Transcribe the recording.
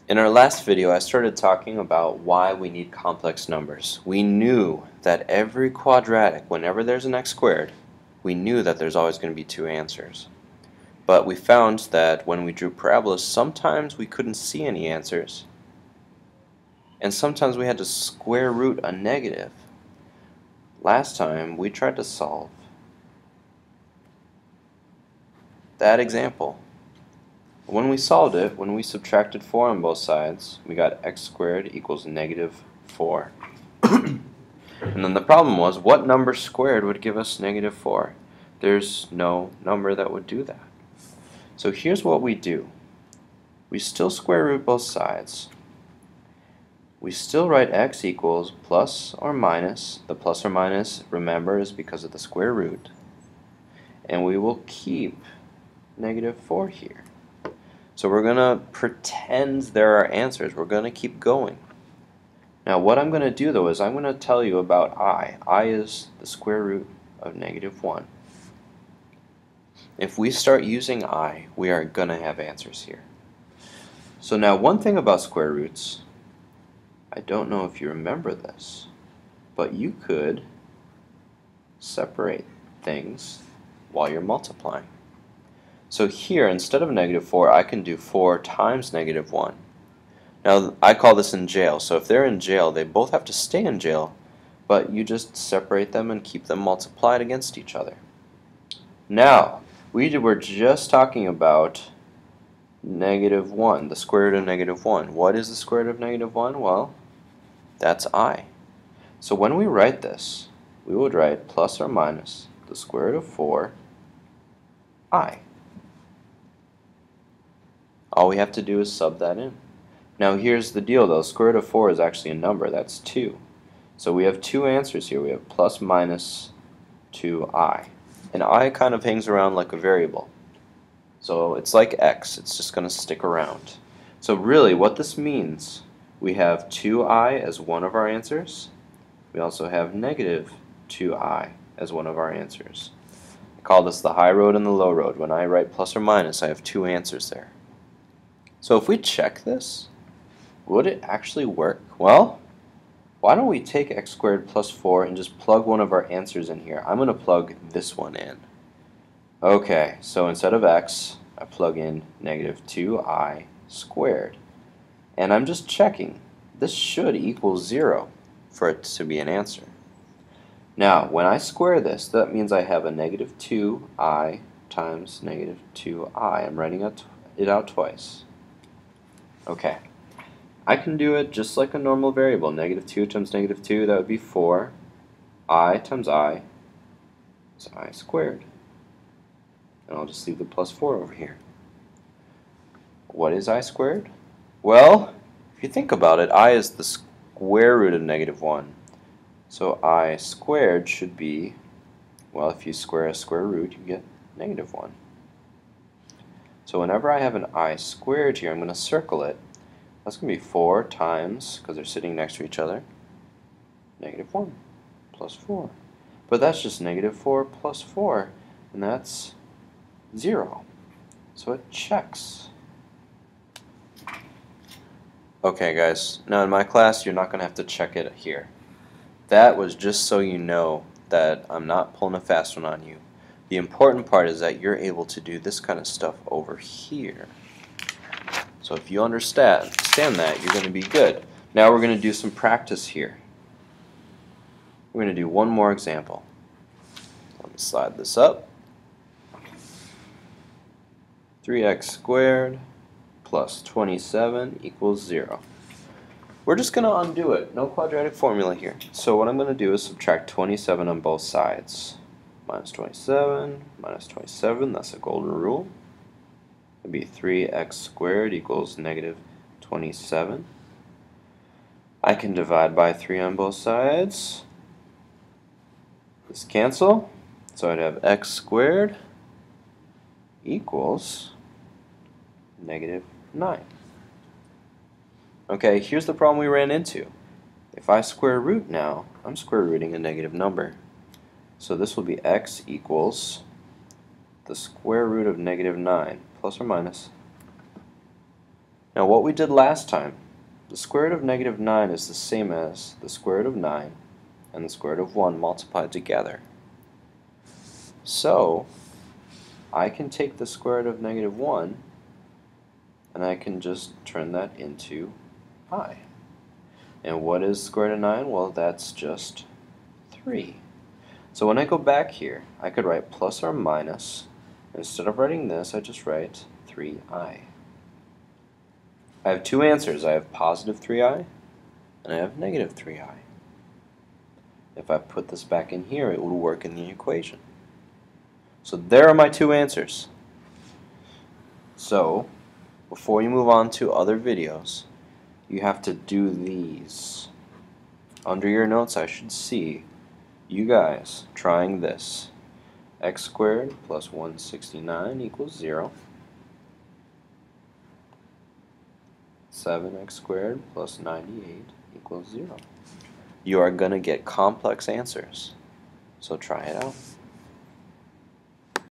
In our last video, I started talking about why we need complex numbers. We knew that every quadratic, whenever there's an x squared, we knew that there's always going to be two answers. But we found that when we drew parabolas, sometimes we couldn't see any answers, and sometimes we had to square root a negative. Last time, we tried to solve that example. When we solved it, when we subtracted 4 on both sides, we got x squared equals negative 4. And then the problem was, what number squared would give us negative 4? There's no number that would do that. So here's what we do. We still square root both sides. We still write x equals plus or minus. The plus or minus, remember, is because of the square root. And we will keep negative 4 here. So we're going to pretend there are answers. We're going to keep going. Now what I'm going to do though is I'm going to tell you about I. I is the square root of negative 1. If we start using I, we are going to have answers here. So now one thing about square roots, I don't know if you remember this, but you could separate things while you're multiplying. So here, instead of negative 4, I can do 4 times negative 1. Now, I call this in jail. So if they're in jail, they both have to stay in jail, but you just separate them and keep them multiplied against each other. Now, we were just talking about negative 1, the square root of negative 1. What is the square root of negative 1? Well, that's I. So when we write this, we would write plus or minus the square root of 4, I. All we have to do is sub that in. Now here's the deal though, square root of 4 is actually a number, that's 2. So we have two answers here, we have plus minus 2i. And I kind of hangs around like a variable. So it's like x, it's just going to stick around. So really what this means, we have 2i as one of our answers. We also have negative 2i as one of our answers. I call this the high road and the low road. When I write plus or minus, I have two answers there. So if we check this, would it actually work? Well, why don't we take x squared plus 4 and just plug one of our answers in here. I'm going to plug this one in. Okay, so instead of x, I plug in negative 2i squared. And I'm just checking. This should equal 0 for it to be an answer. Now, when I square this, that means I have a negative 2i times negative 2i. I'm writing it out twice. Okay, I can do it just like a normal variable. Negative 2 times negative 2, that would be 4. I times I is I squared. And I'll just leave the plus 4 over here. What is I squared? Well, if you think about it, I is the square root of negative 1. So I squared should be, well, if you square a square root, you get negative 1. So whenever I have an I squared here, I'm going to circle it. That's going to be 4 times, because they're sitting next to each other, negative 1 plus 4. But that's just negative 4 plus 4, and that's 0. So it checks. Okay guys, now in my class you're not going to have to check it here. That was just so you know that I'm not pulling a fast one on you. The important part is that you're able to do this kind of stuff over here. So if you understand that, you're going to be good. Now we're going to do some practice here. We're going to do one more example. Let me slide this up. 3x squared plus 27 equals 0. We're just going to undo it. No quadratic formula here. So what I'm going to do is subtract 27 on both sides. Minus 27, minus 27, that's a golden rule. It'd be 3x squared equals negative 27. I can divide by 3 on both sides. This cancel. So I'd have x squared equals negative 9. Okay, here's the problem we ran into. If I square root now, I'm square rooting a negative number. So this will be x equals the square root of negative 9, plus or minus Now what we did last time, the square root of negative 9 is the same as the square root of 9 and the square root of 1 multiplied together. So I can take the square root of negative 1 and I can just turn that into I. And what is the square root of 9? Well, that's just 3. So when I go back here, I could write plus or minus. Instead of writing this, I just write 3i. I have two answers. I have positive 3i and I have negative 3i. If I put this back in here, it would work in the equation. So there are my two answers. So before you move on to other videos, you have to do these. Under your notes, I should see you guys trying this. X squared plus 169 equals 0. 7x squared plus 98 equals 0. You are going to get complex answers, so try it out.